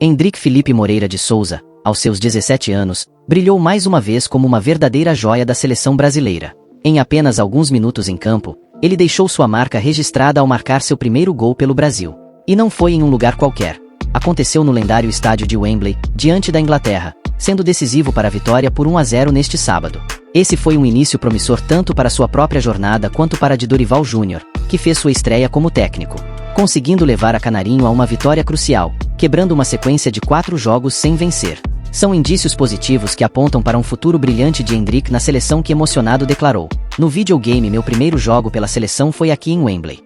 Endrick Felipe Moreira de Souza, aos seus 17 anos, brilhou mais uma vez como uma verdadeira joia da seleção brasileira. Em apenas alguns minutos em campo, ele deixou sua marca registrada ao marcar seu primeiro gol pelo Brasil. E não foi em um lugar qualquer. Aconteceu no lendário estádio de Wembley, diante da Inglaterra, sendo decisivo para a vitória por 1-0 neste sábado. Esse foi um início promissor tanto para sua própria jornada quanto para a de Dorival Júnior, que fez sua estreia como técnico, conseguindo levar a Canarinho a uma vitória crucial, quebrando uma sequência de 4 jogos sem vencer. São indícios positivos que apontam para um futuro brilhante de Endrick na seleção, que emocionado declarou: "No videogame, meu primeiro jogo pela seleção foi aqui em Wembley."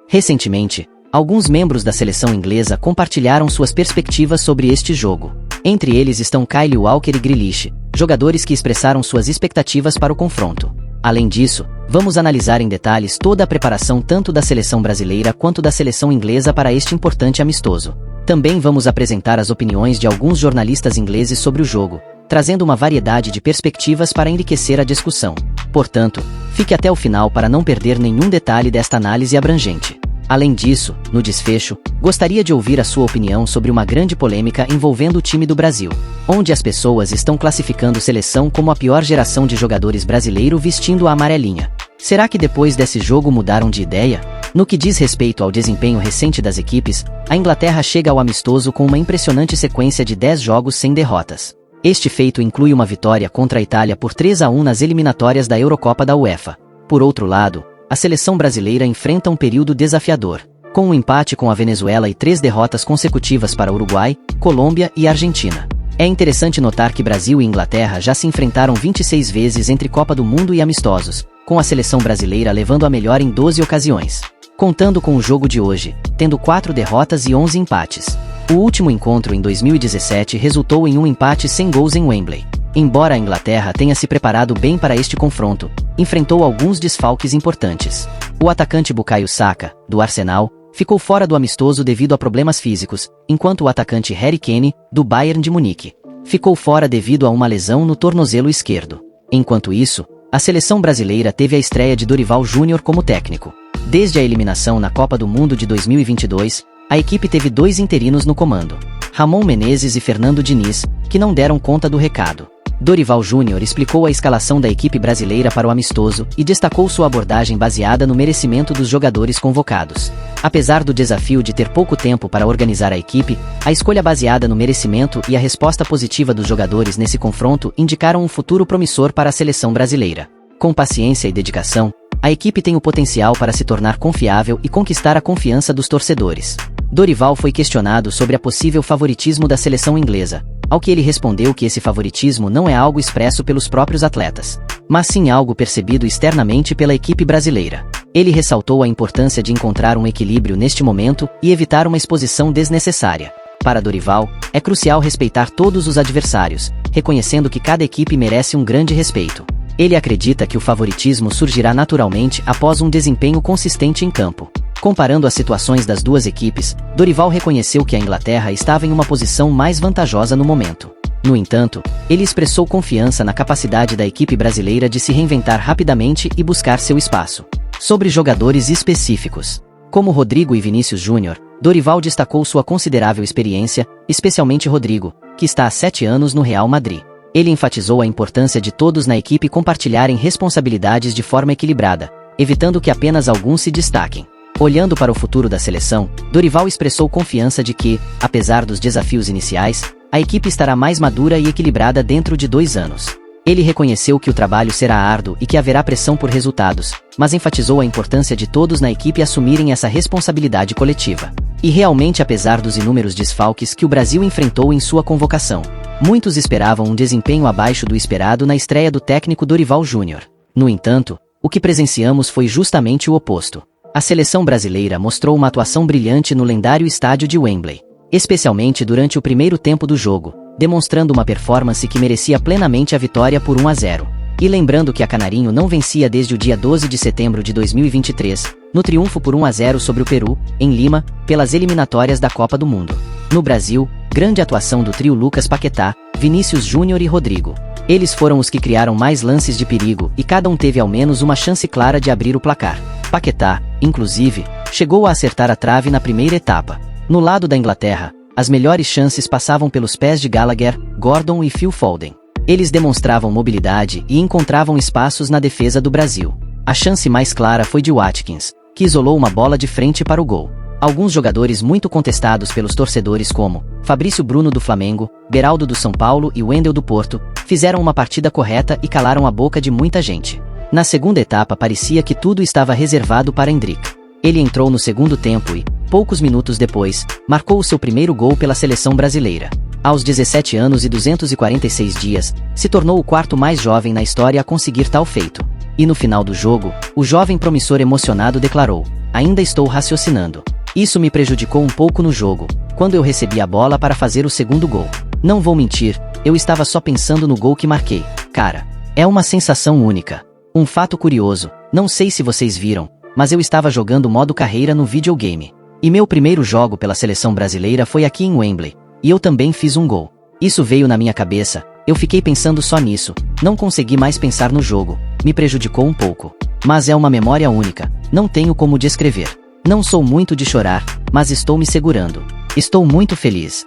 Recentemente, alguns membros da seleção inglesa compartilharam suas perspectivas sobre este jogo. Entre eles estão Kyle Walker e Grealish, jogadores que expressaram suas expectativas para o confronto. Além disso, vamos analisar em detalhes toda a preparação tanto da seleção brasileira quanto da seleção inglesa para este importante amistoso. Também vamos apresentar as opiniões de alguns jornalistas ingleses sobre o jogo, trazendo uma variedade de perspectivas para enriquecer a discussão. Portanto, fique até o final para não perder nenhum detalhe desta análise abrangente. Além disso, no desfecho, gostaria de ouvir a sua opinião sobre uma grande polêmica envolvendo o time do Brasil, onde as pessoas estão classificando seleção como a pior geração de jogadores brasileiro vestindo a amarelinha. Será que depois desse jogo mudaram de ideia? No que diz respeito ao desempenho recente das equipes, a Inglaterra chega ao amistoso com uma impressionante sequência de 10 jogos sem derrotas. Este feito inclui uma vitória contra a Itália por 3-1 nas eliminatórias da Eurocopa da UEFA. Por outro lado, a seleção brasileira enfrenta um período desafiador, com um empate com a Venezuela e 3 derrotas consecutivas para Uruguai, Colômbia e Argentina. É interessante notar que Brasil e Inglaterra já se enfrentaram 26 vezes entre Copa do Mundo e amistosos, com a seleção brasileira levando a melhor em 12 ocasiões. Contando com o jogo de hoje, tendo 4 derrotas e 11 empates. O último encontro em 2017 resultou em um empate sem gols em Wembley. Embora a Inglaterra tenha se preparado bem para este confronto, enfrentou alguns desfalques importantes. O atacante Bukayo Saka, do Arsenal, ficou fora do amistoso devido a problemas físicos, enquanto o atacante Harry Kane, do Bayern de Munique, ficou fora devido a uma lesão no tornozelo esquerdo. Enquanto isso, a seleção brasileira teve a estreia de Dorival Júnior como técnico. Desde a eliminação na Copa do Mundo de 2022, a equipe teve 2 interinos no comando, Ramon Menezes e Fernando Diniz, que não deram conta do recado. Dorival Júnior explicou a escalação da equipe brasileira para o amistoso e destacou sua abordagem baseada no merecimento dos jogadores convocados. Apesar do desafio de ter pouco tempo para organizar a equipe, a escolha baseada no merecimento e a resposta positiva dos jogadores nesse confronto indicaram um futuro promissor para a seleção brasileira. Com paciência e dedicação, a equipe tem o potencial para se tornar confiável e conquistar a confiança dos torcedores. Dorival foi questionado sobre a possível favoritismo da seleção inglesa, ao que ele respondeu que esse favoritismo não é algo expresso pelos próprios atletas, mas sim algo percebido externamente pela equipe brasileira. Ele ressaltou a importância de encontrar um equilíbrio neste momento e evitar uma exposição desnecessária. Para Dorival, é crucial respeitar todos os adversários, reconhecendo que cada equipe merece um grande respeito. Ele acredita que o favoritismo surgirá naturalmente após um desempenho consistente em campo. Comparando as situações das duas equipes, Dorival reconheceu que a Inglaterra estava em uma posição mais vantajosa no momento. No entanto, ele expressou confiança na capacidade da equipe brasileira de se reinventar rapidamente e buscar seu espaço. Sobre jogadores específicos, como Rodrigo e Vinícius Júnior, Dorival destacou sua considerável experiência, especialmente Rodrigo, que está há 7 anos no Real Madrid. Ele enfatizou a importância de todos na equipe compartilharem responsabilidades de forma equilibrada, evitando que apenas alguns se destaquem. Olhando para o futuro da seleção, Dorival expressou confiança de que, apesar dos desafios iniciais, a equipe estará mais madura e equilibrada dentro de 2 anos. Ele reconheceu que o trabalho será árduo e que haverá pressão por resultados, mas enfatizou a importância de todos na equipe assumirem essa responsabilidade coletiva. E realmente, apesar dos inúmeros desfalques que o Brasil enfrentou em sua convocação, muitos esperavam um desempenho abaixo do esperado na estreia do técnico Dorival Júnior. No entanto, o que presenciamos foi justamente o oposto. A seleção brasileira mostrou uma atuação brilhante no lendário estádio de Wembley, especialmente durante o primeiro tempo do jogo, demonstrando uma performance que merecia plenamente a vitória por 1-0. E lembrando que a Canarinho não vencia desde o dia 12 de setembro de 2023, no triunfo por 1-0 sobre o Peru, em Lima, pelas eliminatórias da Copa do Mundo. No Brasil, grande atuação do trio Lucas Paquetá, Vinícius Júnior e Rodrigo. Eles foram os que criaram mais lances de perigo e cada um teve ao menos uma chance clara de abrir o placar. Paquetá, inclusive, chegou a acertar a trave na primeira etapa. No lado da Inglaterra, As melhores chances passavam pelos pés de Gallagher, Gordon e Phil Foden. Eles demonstravam mobilidade e encontravam espaços na defesa do Brasil. A chance mais clara foi de Watkins, que isolou uma bola de frente para o gol. Alguns jogadores muito contestados pelos torcedores como Fabrício Bruno do Flamengo, Beraldo do São Paulo e Wendel do Porto, fizeram uma partida correta e calaram a boca de muita gente. Na segunda etapa parecia que tudo estava reservado para Endrick. Ele entrou no segundo tempo e, poucos minutos depois, marcou o seu primeiro gol pela seleção brasileira. Aos 17 anos e 246 dias, se tornou o quarto mais jovem na história a conseguir tal feito. E no final do jogo, o jovem promissor emocionado declarou: "Ainda estou raciocinando. Isso me prejudicou um pouco no jogo, quando eu recebi a bola para fazer o segundo gol. Não vou mentir, eu estava só pensando no gol que marquei. Cara, é uma sensação única. Um fato curioso, não sei se vocês viram, mas eu estava jogando modo carreira no videogame. E meu primeiro jogo pela seleção brasileira foi aqui em Wembley, e eu também fiz um gol. Isso veio na minha cabeça, eu fiquei pensando só nisso, não consegui mais pensar no jogo, me prejudicou um pouco. Mas é uma memória única, não tenho como descrever. Não sou muito de chorar, mas estou me segurando. Estou muito feliz",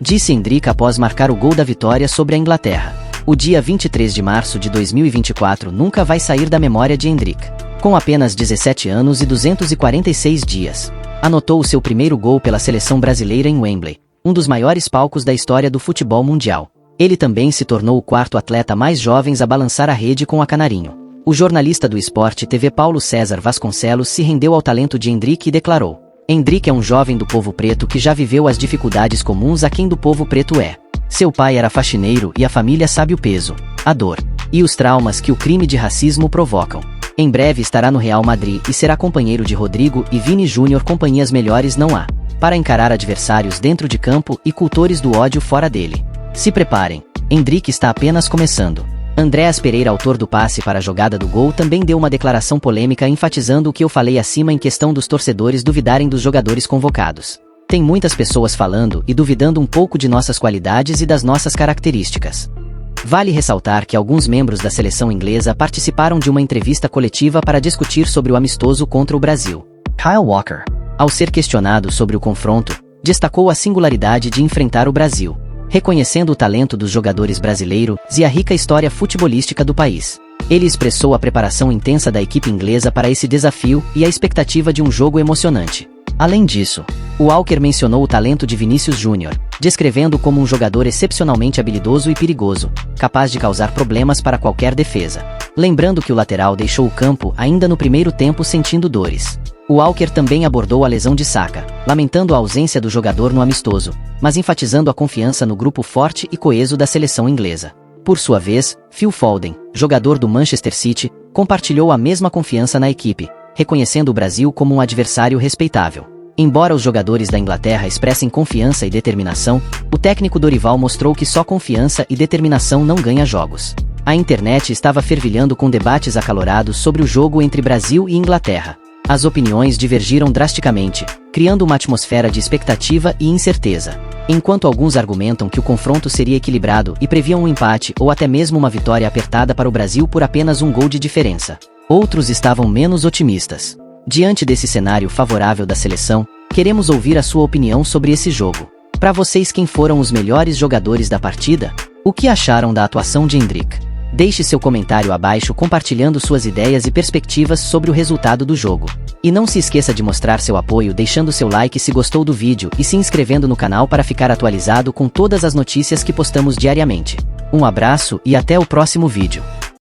disse Endrick após marcar o gol da vitória sobre a Inglaterra. O dia 23 de março de 2024 nunca vai sair da memória de Endrick. Com apenas 17 anos e 246 dias, anotou o seu primeiro gol pela seleção brasileira em Wembley, um dos maiores palcos da história do futebol mundial. Ele também se tornou o quarto atleta mais jovem a balançar a rede com a canarinho. O jornalista do Sport TV Paulo César Vasconcelos se rendeu ao talento de Endrick e declarou: "Endrick é um jovem do povo preto que já viveu as dificuldades comuns a quem do povo preto é. Seu pai era faxineiro e a família sabe o peso, a dor e os traumas que o crime de racismo provocam. Em breve estará no Real Madrid e será companheiro de Rodrigo e Vini Júnior. Companhias melhores não há para encarar adversários dentro de campo e cultores do ódio fora dele. Se preparem, Endrick está apenas começando." Andréas Pereira, autor do passe para a jogada do gol, também deu uma declaração polêmica enfatizando o que eu falei acima em questão dos torcedores duvidarem dos jogadores convocados. "Tem muitas pessoas falando e duvidando um pouco de nossas qualidades e das nossas características." Vale ressaltar que alguns membros da seleção inglesa participaram de uma entrevista coletiva para discutir sobre o amistoso contra o Brasil. Kyle Walker, ao ser questionado sobre o confronto, destacou a singularidade de enfrentar o Brasil, reconhecendo o talento dos jogadores brasileiros e a rica história futebolística do país. Ele expressou a preparação intensa da equipe inglesa para esse desafio e a expectativa de um jogo emocionante. Além disso, Walker mencionou o talento de Vinícius Júnior, descrevendo-o como um jogador excepcionalmente habilidoso e perigoso, capaz de causar problemas para qualquer defesa. Lembrando que o lateral deixou o campo ainda no primeiro tempo sentindo dores. Walker também abordou a lesão de Saka, lamentando a ausência do jogador no amistoso, mas enfatizando a confiança no grupo forte e coeso da seleção inglesa. Por sua vez, Phil Foden, jogador do Manchester City, compartilhou a mesma confiança na equipe, reconhecendo o Brasil como um adversário respeitável. Embora os jogadores da Inglaterra expressem confiança e determinação, o técnico Dorival mostrou que só confiança e determinação não ganha jogos. A internet estava fervilhando com debates acalorados sobre o jogo entre Brasil e Inglaterra. As opiniões divergiram drasticamente, criando uma atmosfera de expectativa e incerteza. Enquanto alguns argumentam que o confronto seria equilibrado e previam um empate ou até mesmo uma vitória apertada para o Brasil por apenas um gol de diferença, outros estavam menos otimistas. Diante desse cenário favorável da seleção, queremos ouvir a sua opinião sobre esse jogo. Para vocês, quem foram os melhores jogadores da partida? O que acharam da atuação de Endrick? Deixe seu comentário abaixo compartilhando suas ideias e perspectivas sobre o resultado do jogo. E não se esqueça de mostrar seu apoio deixando seu like se gostou do vídeo e se inscrevendo no canal para ficar atualizado com todas as notícias que postamos diariamente. Um abraço e até o próximo vídeo.